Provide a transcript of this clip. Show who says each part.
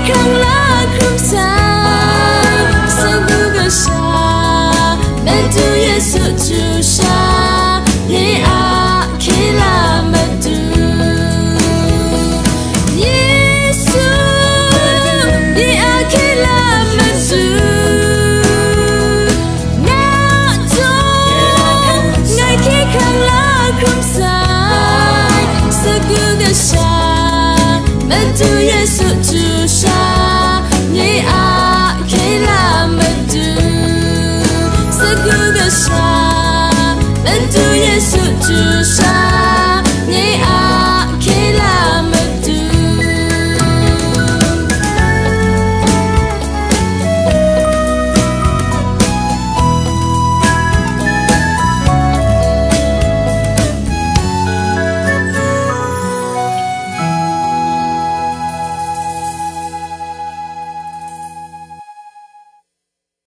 Speaker 1: khang lá khum sa sang du ga sha ben tu Yesu chu sha ye a kila ma tu Yesu ye a kila ma tu na to ngai khi khang lá khum sa sang du ga sha ben tu Yesu chu sha ye a kila ma tu sang du ga sha ben tu Yesu chu sha